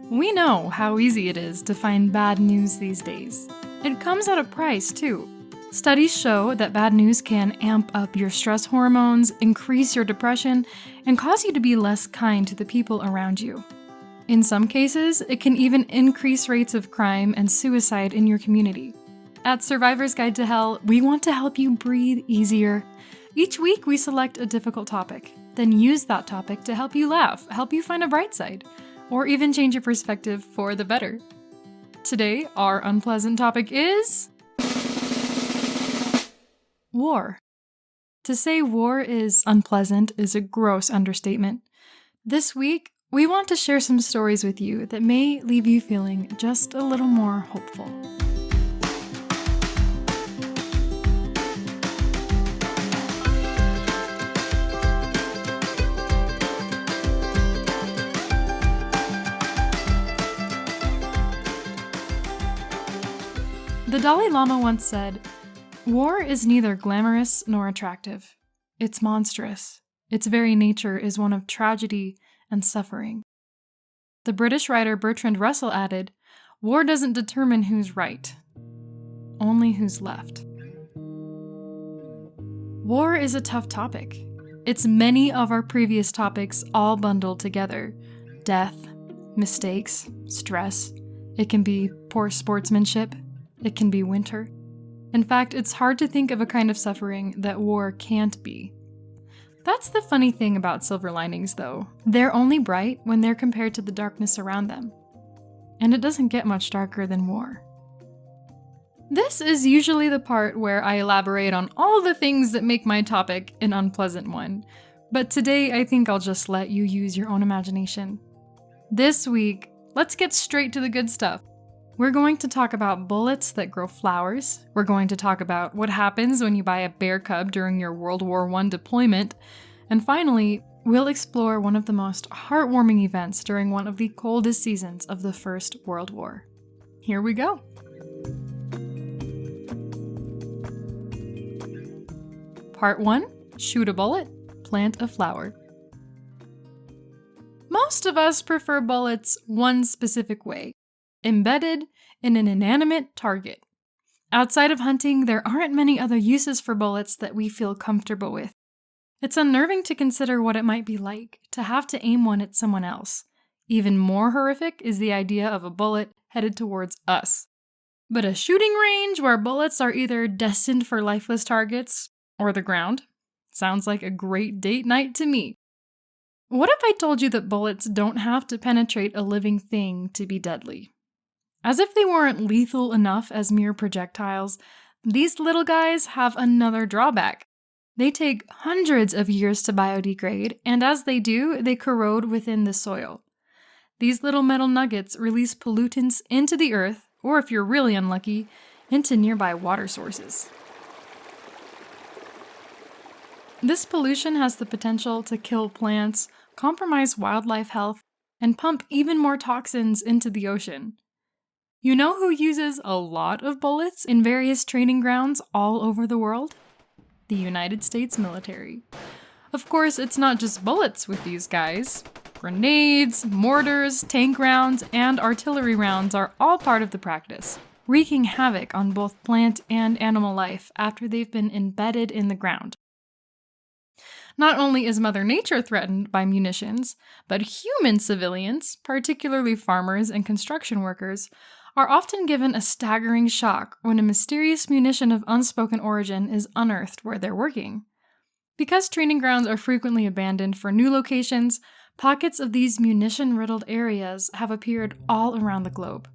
We know how easy it is to find bad news these days. It comes at a price, too. Studies show that bad news can amp up your stress hormones, increase your depression, and cause you to be less kind to the people around you. In some cases, it can even increase rates of crime and suicide in your community. At Survivor's Guide to Hell, we want to help you breathe easier. Each week, we select a difficult topic, then use that topic to help you laugh, help you find a bright side, or even change your perspective for the better. Today, our unpleasant topic is war. To say war is unpleasant is a gross understatement. This week, we want to share some stories with you that may leave you feeling just a little more hopeful. The Dalai Lama once said, "War is neither glamorous nor attractive. It's monstrous. Its very nature is one of tragedy and suffering." The British writer Bertrand Russell added, "War doesn't determine who's right, only who's left." War is a tough topic. It's many of our previous topics all bundled together. Death, mistakes, stress. It can be poor sportsmanship. It can be winter. In fact, it's hard to think of a kind of suffering that war can't be. That's the funny thing about silver linings, though. They're only bright when they're compared to the darkness around them. And it doesn't get much darker than war. This is usually the part where I elaborate on all the things that make my topic an unpleasant one. But today, I think I'll just let you use your own imagination. This week, let's get straight to the good stuff. We're going to talk about bullets that grow flowers. We're going to talk about what happens when you buy a bear cub during your World War I deployment. And finally, we'll explore one of the most heartwarming events during one of the coldest seasons of the First World War. Here we go. Part 1. Shoot a bullet, plant a flower. Most of us prefer bullets one specific way. Embedded in an inanimate target. Outside of hunting, there aren't many other uses for bullets that we feel comfortable with. It's unnerving to consider what it might be like to have to aim one at someone else. Even more horrific is the idea of a bullet headed towards us. But a shooting range where bullets are either destined for lifeless targets or the ground sounds like a great date night to me. What if I told you that bullets don't have to penetrate a living thing to be deadly? As if they weren't lethal enough as mere projectiles, these little guys have another drawback. They take hundreds of years to biodegrade, and as they do, they corrode within the soil. These little metal nuggets release pollutants into the earth, or if you're really unlucky, into nearby water sources. This pollution has the potential to kill plants, compromise wildlife health, and pump even more toxins into the ocean. You know who uses a lot of bullets in various training grounds all over the world? The United States military. Of course, it's not just bullets with these guys. Grenades, mortars, tank rounds, and artillery rounds are all part of the practice, wreaking havoc on both plant and animal life after they've been embedded in the ground. Not only is Mother Nature threatened by munitions, but human civilians, particularly farmers and construction workers, are often given a staggering shock when a mysterious munition of unspoken origin is unearthed where they're working. Because training grounds are frequently abandoned for new locations, pockets of these munition-riddled areas have appeared all around the globe.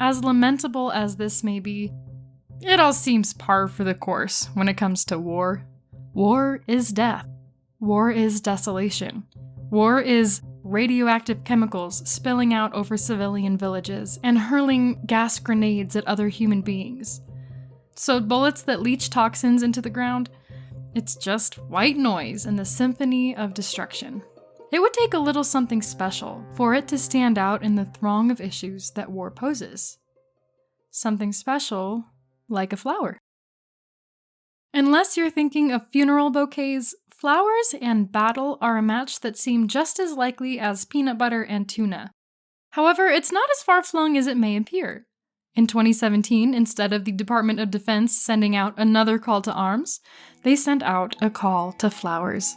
As lamentable as this may be, it all seems par for the course when it comes to war. War is death. War is desolation. War is radioactive chemicals spilling out over civilian villages and hurling gas grenades at other human beings. So bullets that leach toxins into the ground, it's just white noise in the symphony of destruction. It would take a little something special for it to stand out in the throng of issues that war poses. Something special like a flower. Unless you're thinking of funeral bouquets, flowers and battle are a match that seem just as likely as peanut butter and tuna. However, it's not as far-flung as it may appear. In 2017, instead of the Department of Defense sending out another call to arms, they sent out a call to flowers.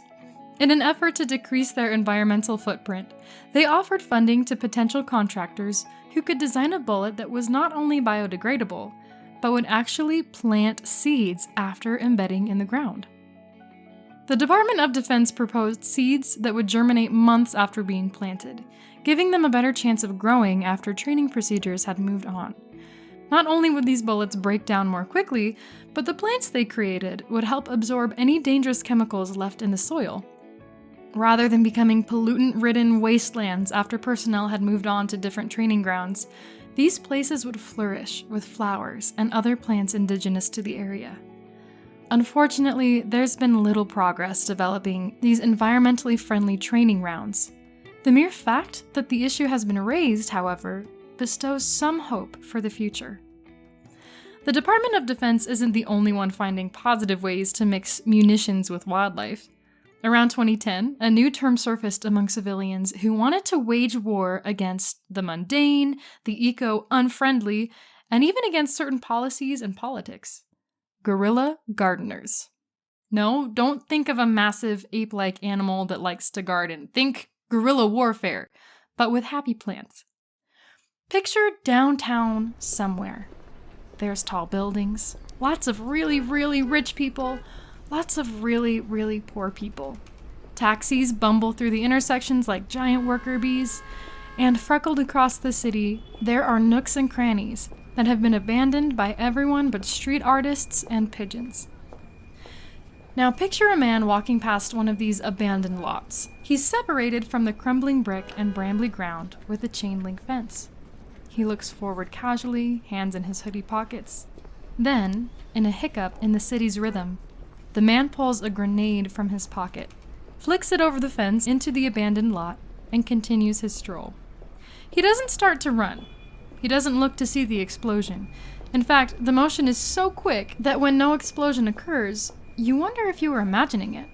In an effort to decrease their environmental footprint, they offered funding to potential contractors who could design a bullet that was not only biodegradable, but would actually plant seeds after embedding in the ground. The Department of Defense proposed seeds that would germinate months after being planted, giving them a better chance of growing after training procedures had moved on. Not only would these bullets break down more quickly, but the plants they created would help absorb any dangerous chemicals left in the soil. Rather than becoming pollutant-ridden wastelands after personnel had moved on to different training grounds, these places would flourish with flowers and other plants indigenous to the area. Unfortunately, there's been little progress developing these environmentally friendly training grounds. The mere fact that the issue has been raised, however, bestows some hope for the future. The Department of Defense isn't the only one finding positive ways to mix munitions with wildlife. Around 2010, a new term surfaced among civilians who wanted to wage war against the mundane, the eco-unfriendly, and even against certain policies and politics. Guerrilla Gardeners. No, don't think of a massive ape-like animal that likes to garden. Think guerrilla warfare, but with happy plants. Picture downtown somewhere. There's tall buildings, lots of really, really rich people, lots of really, really poor people. Taxis bumble through the intersections like giant worker bees, and freckled across the city, there are nooks and crannies that have been abandoned by everyone but street artists and pigeons. Now picture a man walking past one of these abandoned lots. He's separated from the crumbling brick and brambly ground with a chain-link fence. He looks forward casually, hands in his hoodie pockets. Then, in a hiccup in the city's rhythm, the man pulls a grenade from his pocket, flicks it over the fence into the abandoned lot, and continues his stroll. He doesn't start to run. He doesn't look to see the explosion. In fact, the motion is so quick that when no explosion occurs, you wonder if you were imagining it.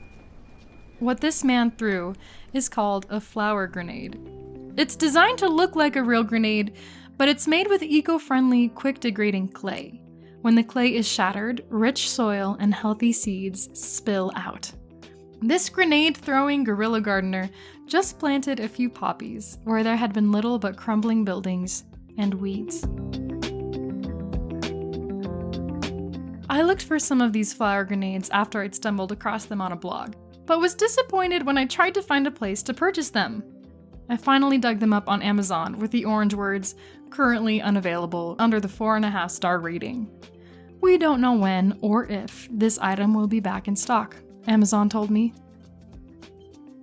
What this man threw is called a flower grenade. It's designed to look like a real grenade, but it's made with eco-friendly, quick-degrading clay. When the clay is shattered, rich soil and healthy seeds spill out. This grenade-throwing guerrilla gardener just planted a few poppies where there had been little but crumbling buildings and weeds. I looked for some of these flower grenades after I'd stumbled across them on a blog, but was disappointed when I tried to find a place to purchase them. I finally dug them up on Amazon with the orange words, "Currently unavailable," under the 4.5-star rating. We don't know when or if this item will be back in stock, Amazon told me.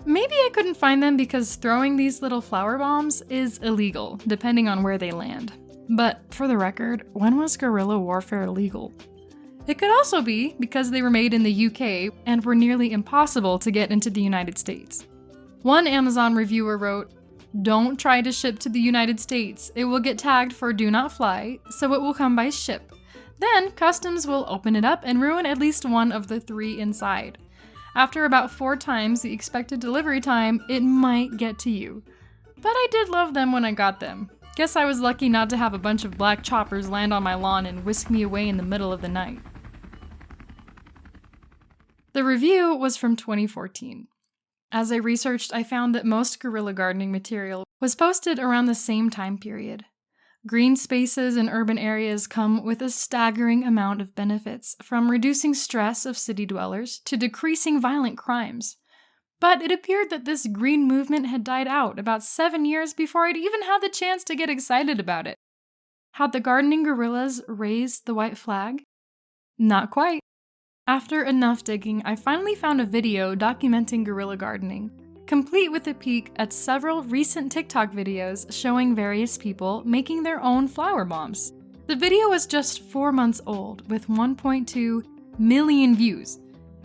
Maybe I couldn't find them because throwing these little flower bombs is illegal, depending on where they land. But for the record, when was guerrilla warfare legal? It could also be because they were made in the UK and were nearly impossible to get into the United States. One Amazon reviewer wrote, "Don't try to ship to the United States. It will get tagged for do not fly, so it will come by ship. Then customs will open it up and ruin at least one of the 3 inside. After about 4 times the expected delivery time, it might get to you." But I did love them when I got them. Guess I was lucky not to have a bunch of black choppers land on my lawn and whisk me away in the middle of the night. The review was from 2014. As I researched, I found that most guerrilla gardening material was posted around the same time period. Green spaces in urban areas come with a staggering amount of benefits, from reducing stress of city dwellers to decreasing violent crimes. But it appeared that this green movement had died out about 7 years before I'd even had the chance to get excited about it. Had the gardening guerrillas raised the white flag? Not quite. After enough digging, I finally found a video documenting guerrilla gardening, complete with a peek at several recent TikTok videos showing various people making their own flower bombs. The video was just 4 months old, with 1.2 million views.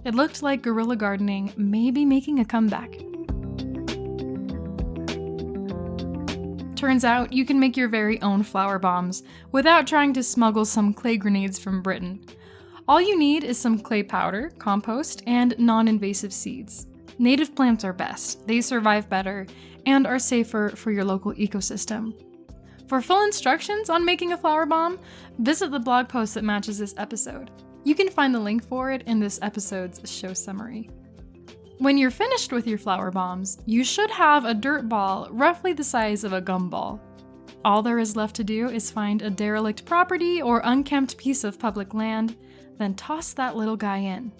It looked like guerrilla gardening may be making a comeback. Turns out you can make your very own flower bombs without trying to smuggle some clay grenades from Britain. All you need is some clay powder, compost, and non-invasive seeds. Native plants are best, they survive better, and are safer for your local ecosystem. For full instructions on making a flower bomb, visit the blog post that matches this episode. You can find the link for it in this episode's show summary. When you're finished with your flower bombs, you should have a dirt ball roughly the size of a gumball. All there is left to do is find a derelict property or unkempt piece of public land, then toss that little guy in.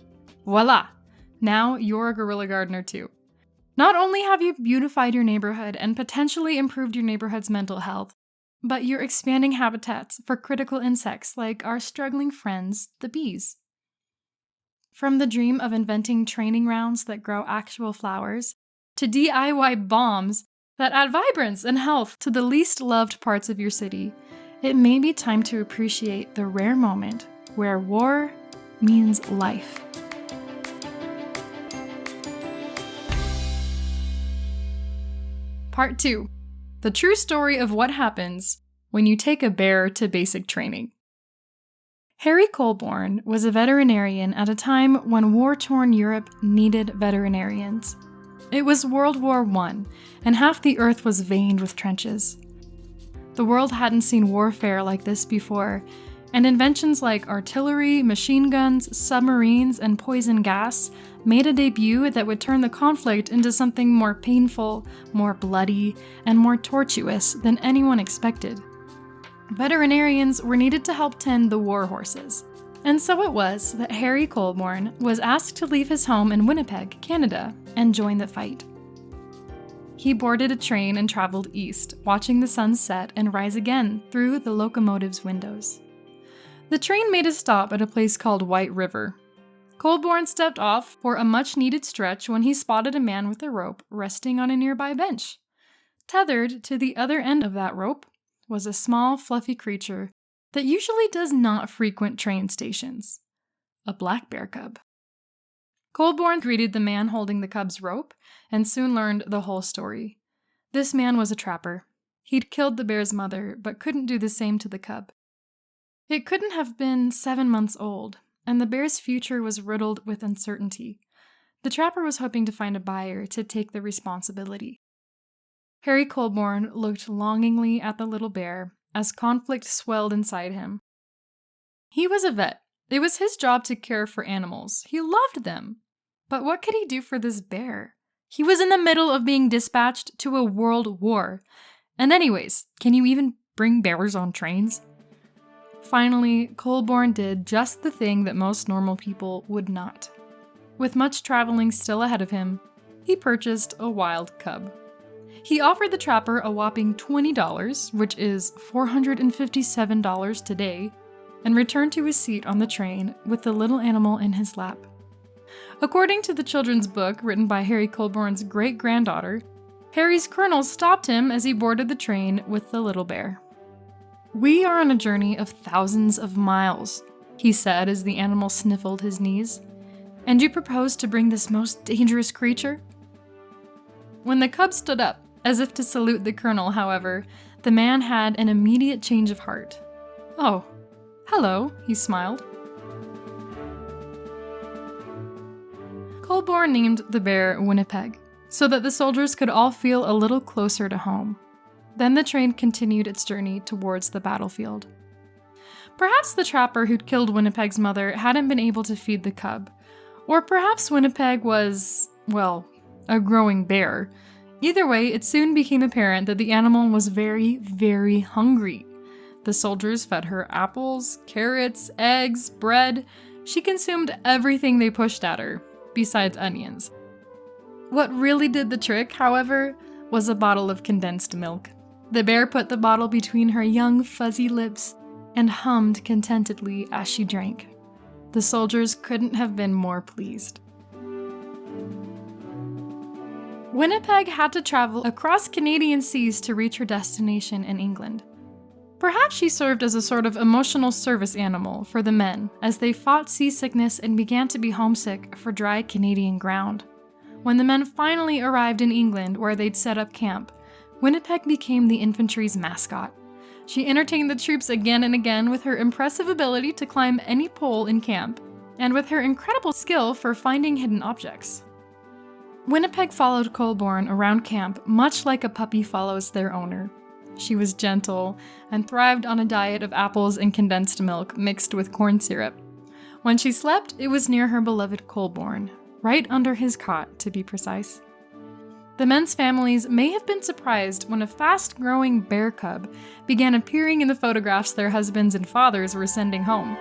Voila! Now you're a guerrilla gardener too. Not only have you beautified your neighborhood and potentially improved your neighborhood's mental health, but you're expanding habitats for critical insects like our struggling friends, the bees. From the dream of inventing training grounds that grow actual flowers, to DIY bombs that add vibrance and health to the least loved parts of your city, it may be time to appreciate the rare moment where war means life. Part 2. The true story of what happens when you take a bear to basic training. Harry Colborne was a veterinarian at a time when war-torn Europe needed veterinarians. It was World War I, and half the earth was veined with trenches. The world hadn't seen warfare like this before, and inventions like artillery, machine guns, submarines, and poison gas made a debut that would turn the conflict into something more painful, more bloody, and more tortuous than anyone expected. Veterinarians were needed to help tend the war horses, and so it was that Harry Colborne was asked to leave his home in Winnipeg, Canada, and join the fight. He boarded a train and traveled east, watching the sun set and rise again through the locomotive's windows. The train made a stop at a place called White River. Colborne stepped off for a much-needed stretch when he spotted a man with a rope resting on a nearby bench. Tethered to the other end of that rope was a small, fluffy creature that usually does not frequent train stations: a black bear cub. Colborne greeted the man holding the cub's rope and soon learned the whole story. This man was a trapper. He'd killed the bear's mother, but couldn't do the same to the cub. It couldn't have been 7 months old, and the bear's future was riddled with uncertainty. The trapper was hoping to find a buyer to take the responsibility. Harry Colborne looked longingly at the little bear as conflict swelled inside him. He was a vet. It was his job to care for animals. He loved them. But what could he do for this bear? He was in the middle of being dispatched to a world war. And anyways, can you even bring bears on trains? Finally, Colborne did just the thing that most normal people would not. With much traveling still ahead of him, he purchased a wild cub. He offered the trapper a whopping $20, which is $457 today, and returned to his seat on the train with the little animal in his lap. According to the children's book written by Harry Colborne's great-granddaughter, Harry's colonel stopped him as he boarded the train with the little bear. "We are on a journey of thousands of miles," he said as the animal sniffled his knees. "And you propose to bring this most dangerous creature?" When the cub stood up, as if to salute the colonel, however, the man had an immediate change of heart. "Oh, hello," he smiled. Colborne named the bear Winnipeg, so that the soldiers could all feel a little closer to home. Then the train continued its journey towards the battlefield. Perhaps the trapper who'd killed Winnipeg's mother hadn't been able to feed the cub, or perhaps Winnipeg was, well, a growing bear. Either way, it soon became apparent that the animal was very, very hungry. The soldiers fed her apples, carrots, eggs, bread. She consumed everything they pushed at her, besides onions. What really did the trick, however, was a bottle of condensed milk. The bear put the bottle between her young, fuzzy lips and hummed contentedly as she drank. The soldiers couldn't have been more pleased. Winnipeg had to travel across Canadian seas to reach her destination in England. Perhaps she served as a sort of emotional service animal for the men as they fought seasickness and began to be homesick for dry Canadian ground. When the men finally arrived in England where they'd set up camp, Winnipeg became the infantry's mascot. She entertained the troops again and again with her impressive ability to climb any pole in camp, and with her incredible skill for finding hidden objects. Winnipeg followed Colborne around camp much like a puppy follows their owner. She was gentle and thrived on a diet of apples and condensed milk mixed with corn syrup. When she slept, it was near her beloved Colborne, right under his cot to be precise. The men's families may have been surprised when a fast-growing bear cub began appearing in the photographs their husbands and fathers were sending home.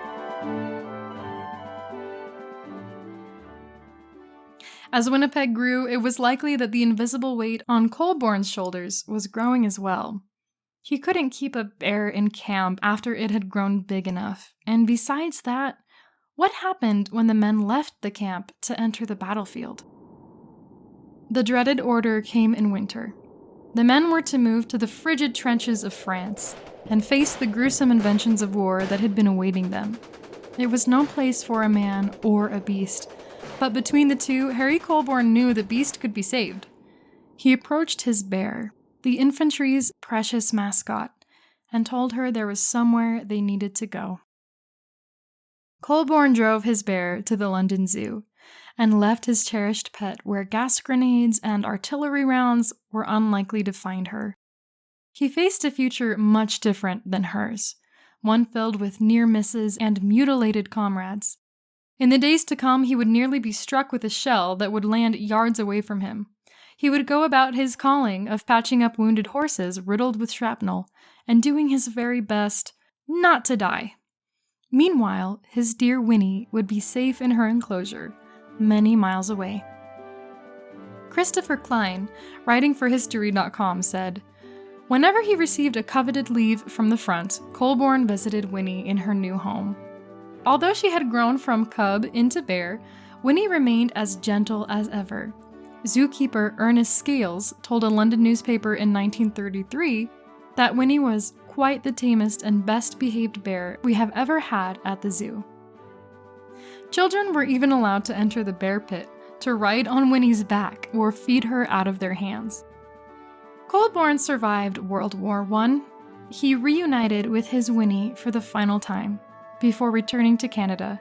As Winnipeg grew, it was likely that the invisible weight on Colborne's shoulders was growing as well. He couldn't keep a bear in camp after it had grown big enough, and besides that, what happened when the men left the camp to enter the battlefield? The dreaded order came in winter. The men were to move to the frigid trenches of France and face the gruesome inventions of war that had been awaiting them. It was no place for a man or a beast, but between the two, Harry Colborne knew the beast could be saved. He approached his bear, the infantry's precious mascot, and told her there was somewhere they needed to go. Colborne drove his bear to the London Zoo and left his cherished pet where gas grenades and artillery rounds were unlikely to find her. He faced a future much different than hers, one filled with near misses and mutilated comrades. In the days to come, he would nearly be struck with a shell that would land yards away from him. He would go about his calling of patching up wounded horses riddled with shrapnel and doing his very best not to die. Meanwhile, his dear Winnie would be safe in her enclosure, many miles away. Christopher Klein, writing for History.com, said, "Whenever he received a coveted leave from the front, Colborne visited Winnie in her new home. Although she had grown from cub into bear, Winnie remained as gentle as ever. Zookeeper Ernest Scales told a London newspaper in 1933 that Winnie was quite the tamest and best behaved bear we have ever had at the zoo." Children were even allowed to enter the bear pit to ride on Winnie's back or feed her out of their hands. Colborne survived World War I. He reunited with his Winnie for the final time, before returning to Canada,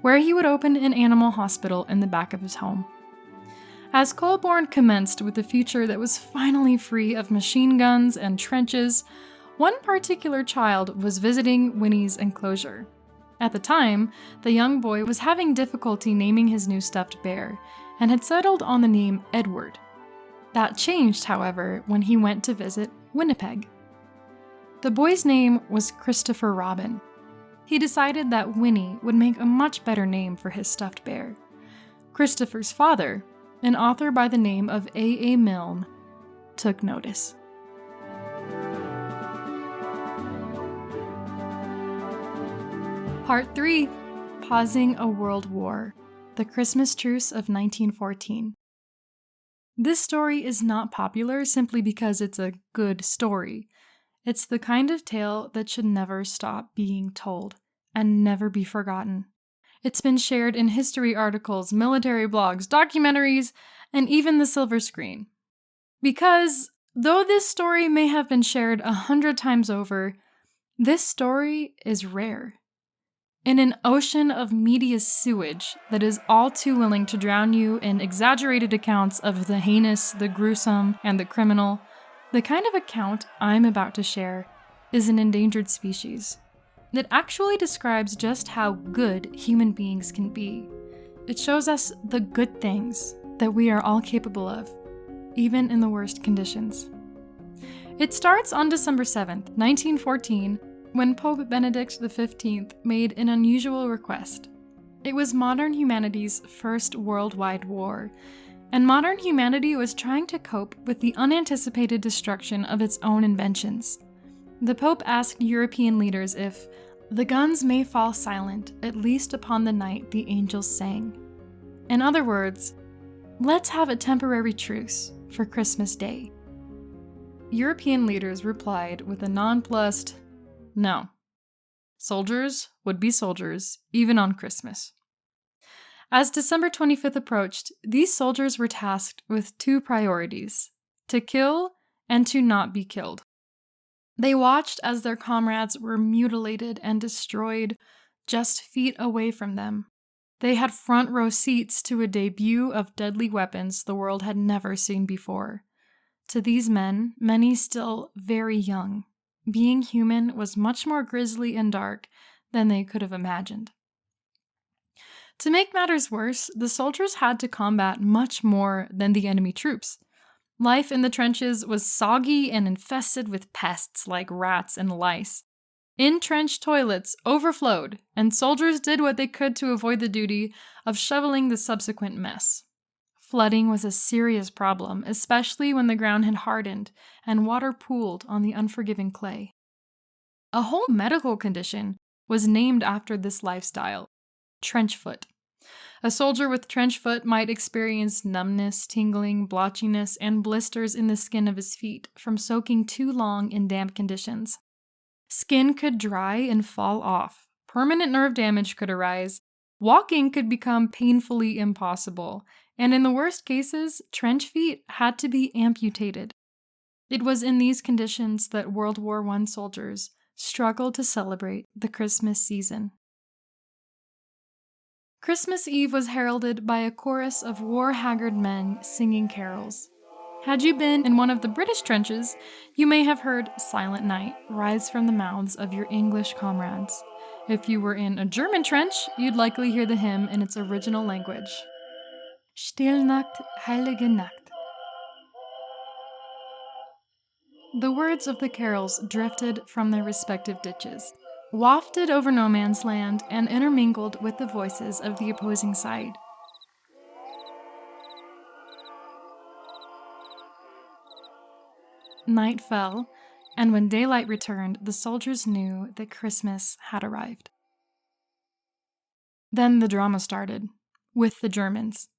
where he would open an animal hospital in the back of his home. As Colborne commenced with a future that was finally free of machine guns and trenches, one particular child was visiting Winnie's enclosure. At the time, the young boy was having difficulty naming his new stuffed bear, and had settled on the name Edward. That changed, however, when he went to visit Winnipeg. The boy's name was Christopher Robin. He decided that Winnie would make a much better name for his stuffed bear. Christopher's father, an author by the name of A. Milne, took notice. Part 3. Pausing a World War. The Christmas Truce of 1914. This story is not popular simply because it's a good story. It's the kind of tale that should never stop being told and never be forgotten. It's been shared in history articles, military blogs, documentaries, and even the silver screen. Because, though this story may have been shared 100 times over, this story is rare. In an ocean of media sewage that is all too willing to drown you in exaggerated accounts of the heinous, the gruesome, and the criminal, the kind of account I'm about to share is an endangered species. It actually describes just how good human beings can be. It shows us the good things that we are all capable of, even in the worst conditions. It starts on December 7th, 1914, when Pope Benedict XV made an unusual request. It was modern humanity's first worldwide war, and modern humanity was trying to cope with the unanticipated destruction of its own inventions. The Pope asked European leaders if the guns may fall silent, at least upon the night the angels sang. In other words, let's have a temporary truce for Christmas Day. European leaders replied with a nonplussed no. Soldiers would be soldiers, even on Christmas. As December 25th approached, these soldiers were tasked with two priorities: to kill and to not be killed. They watched as their comrades were mutilated and destroyed just feet away from them. They had front row seats to a debut of deadly weapons the world had never seen before. To these men, many still very young, being human was much more grisly and dark than they could have imagined. To make matters worse, the soldiers had to combat much more than the enemy troops. Life in the trenches was soggy and infested with pests like rats and lice. In-trench toilets overflowed, and soldiers did what they could to avoid the duty of shoveling the subsequent mess. Flooding was a serious problem, especially when the ground had hardened and water pooled on the unforgiving clay. A whole medical condition was named after this lifestyle: trench foot. A soldier with trench foot might experience numbness, tingling, blotchiness, and blisters in the skin of his feet from soaking too long in damp conditions. Skin could dry and fall off. Permanent nerve damage could arise. Walking could become painfully impossible. And in the worst cases, trench feet had to be amputated. It was in these conditions that World War I soldiers struggled to celebrate the Christmas season. Christmas Eve was heralded by a chorus of war-haggard men singing carols. Had you been in one of the British trenches, you may have heard Silent Night rise from the mouths of your English comrades. If you were in a German trench, you'd likely hear the hymn in its original language. Stille Nacht, heilige Nacht. The words of the carols drifted from their respective ditches, wafted over no man's land, and intermingled with the voices of the opposing side. Night fell, and when daylight returned, the soldiers knew that Christmas had arrived. Then the drama started, with the Germans.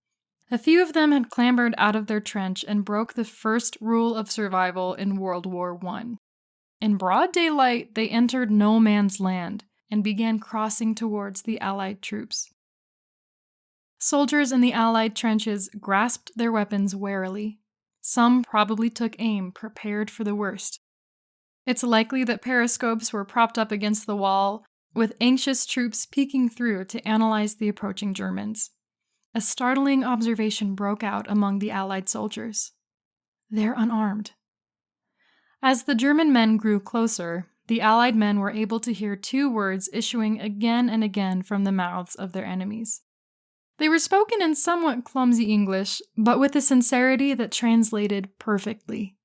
A few of them had clambered out of their trench and broke the first rule of survival in World War I. In broad daylight, they entered no man's land and began crossing towards the Allied troops. Soldiers in the Allied trenches grasped their weapons warily. Some probably took aim, prepared for the worst. It's likely that periscopes were propped up against the wall, with anxious troops peeking through to analyze the approaching Germans. A startling observation broke out among the Allied soldiers. They're unarmed. As the German men grew closer, the Allied men were able to hear two words issuing again and again from the mouths of their enemies. They were spoken in somewhat clumsy English, but with a sincerity that translated perfectly.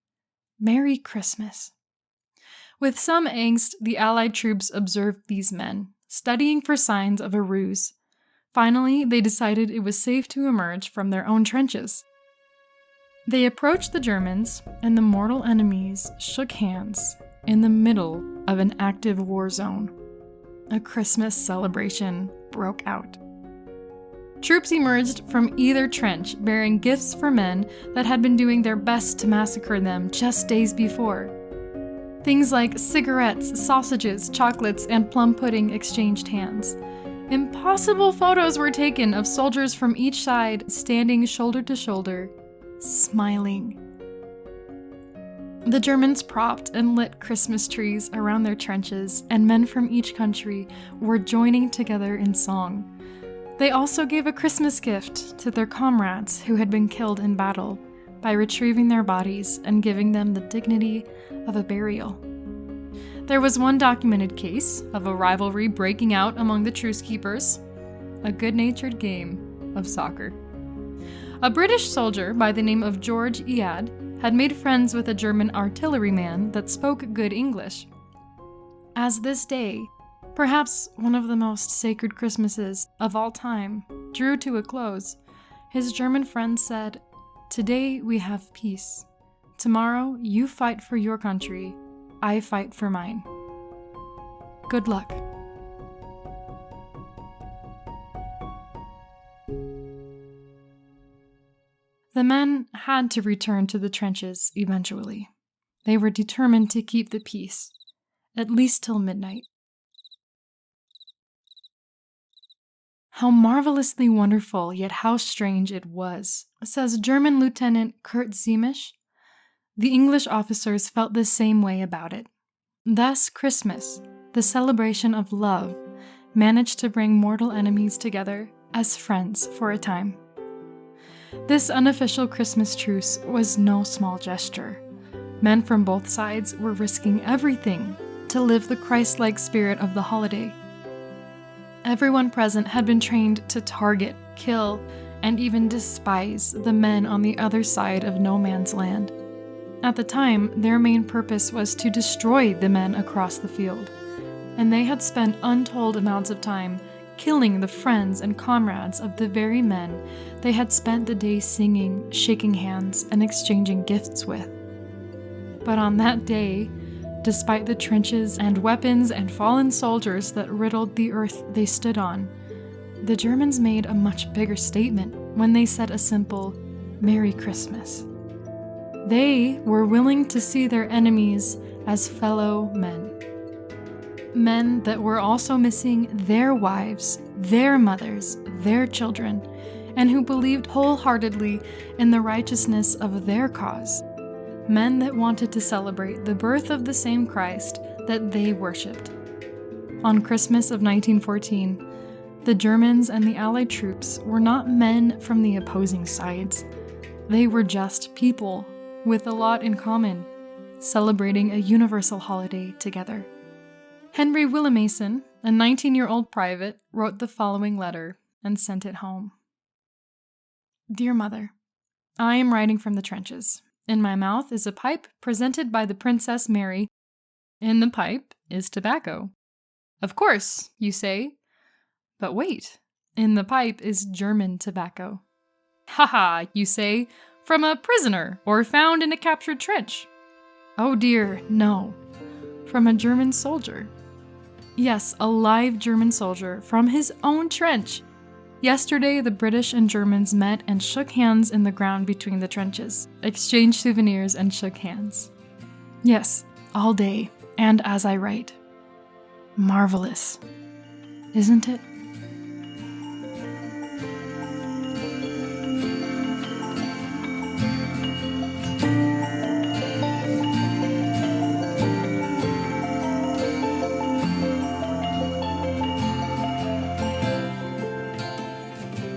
Merry Christmas. With some angst, the Allied troops observed these men, studying for signs of a ruse. Finally, they decided it was safe to emerge from their own trenches. They approached the Germans, and the mortal enemies shook hands in the middle of an active war zone. A Christmas celebration broke out. Troops emerged from either trench bearing gifts for men that had been doing their best to massacre them just days before. Things like cigarettes, sausages, chocolates, and plum pudding exchanged hands. Impossible photos were taken of soldiers from each side standing shoulder to shoulder, smiling. The Germans propped and lit Christmas trees around their trenches, and men from each country were joining together in song. They also gave a Christmas gift to their comrades who had been killed in battle by retrieving their bodies and giving them the dignity of a burial. There was one documented case of a rivalry breaking out among the truce keepers, a good-natured game of soccer. A British soldier by the name of George Ead had made friends with a German artilleryman that spoke good English. As this day, perhaps one of the most sacred Christmases of all time, drew to a close, his German friend said, "Today we have peace. Tomorrow you fight for your country, I fight for mine. Good luck." The men had to return to the trenches eventually. They were determined to keep the peace, at least till midnight. How marvelously wonderful, yet how strange it was, says German Lieutenant Kurt Ziemisch. The English officers felt the same way about it. Thus, Christmas, the celebration of love, managed to bring mortal enemies together as friends for a time. This unofficial Christmas truce was no small gesture. Men from both sides were risking everything to live the Christ-like spirit of the holiday. Everyone present had been trained to target, kill, and even despise the men on the other side of no man's land. At the time, their main purpose was to destroy the men across the field, and they had spent untold amounts of time killing the friends and comrades of the very men they had spent the day singing, shaking hands, and exchanging gifts with. But on that day, despite the trenches and weapons and fallen soldiers that riddled the earth they stood on, the Germans made a much bigger statement when they said a simple, "Merry Christmas." They were willing to see their enemies as fellow men. Men that were also missing their wives, their mothers, their children, and who believed wholeheartedly in the righteousness of their cause. Men that wanted to celebrate the birth of the same Christ that they worshipped. On Christmas of 1914, the Germans and the Allied troops were not men from the opposing sides. They were just people with a lot in common, celebrating a universal holiday together. Henry Willemason, a 19-year-old private, wrote the following letter and sent it home. Dear Mother, I am writing from the trenches. In my mouth is a pipe presented by the Princess Mary. In the pipe is tobacco. Of course, you say. But wait, in the pipe is German tobacco. Haha, you say, from a prisoner or found in a captured trench. Oh dear, no. From a German soldier. Yes, a live German soldier from his own trench. Yesterday, the British and Germans met and shook hands in the ground between the trenches, exchanged souvenirs and shook hands. Yes, all day, and as I write. Marvelous, isn't it?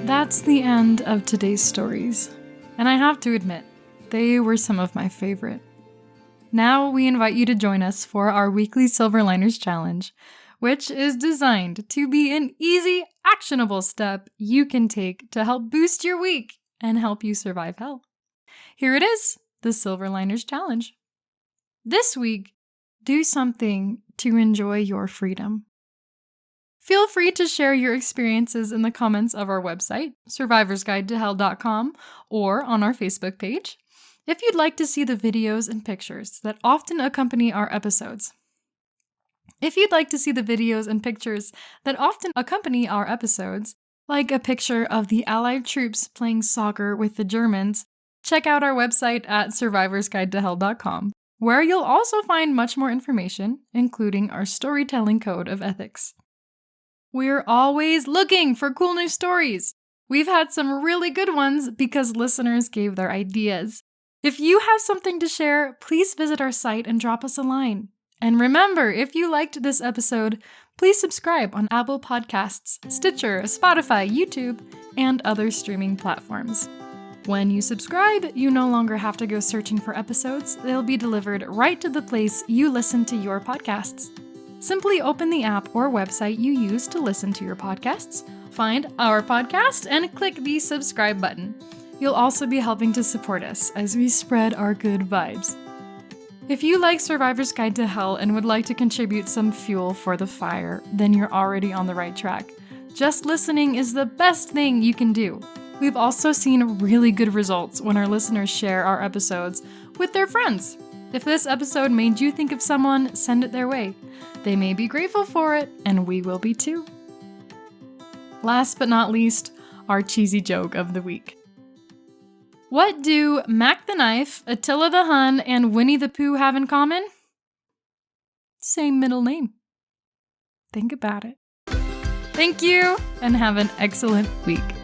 That's the end of today's stories, and I have to admit, they were some of my favorite. Now we invite you to join us for our weekly Silver Liners Challenge, which is designed to be an easy, actionable step you can take to help boost your week and help you survive hell. Here it is, the Silver Liners Challenge. This week, do something to enjoy your freedom. Feel free to share your experiences in the comments of our website, survivorsguidetohell.com, or on our Facebook page, if you'd like to see the videos and pictures that often accompany our episodes. Like a picture of the Allied troops playing soccer with the Germans, check out our website at survivorsguidetohell.com, where you'll also find much more information, including our storytelling code of ethics. We're always looking for cool new stories. We've had some really good ones because listeners gave their ideas. If you have something to share, please visit our site and drop us a line. And remember, if you liked this episode, please subscribe on Apple Podcasts, Stitcher, Spotify, YouTube, and other streaming platforms. When you subscribe, you no longer have to go searching for episodes. They'll be delivered right to the place you listen to your podcasts. Simply open the app or website you use to listen to your podcasts, find our podcast, and click the subscribe button. You'll also be helping to support us as we spread our good vibes. If you like Survivor's Guide to Hell and would like to contribute some fuel for the fire, then you're already on the right track. Just listening is the best thing you can do. We've also seen really good results when our listeners share our episodes with their friends. If this episode made you think of someone, send it their way. They may be grateful for it, and we will be too. Last but not least, our cheesy joke of the week. What do Mac the Knife, Attila the Hun, and Winnie the Pooh have in common? Same middle name. Think about it. Thank you, and have an excellent week.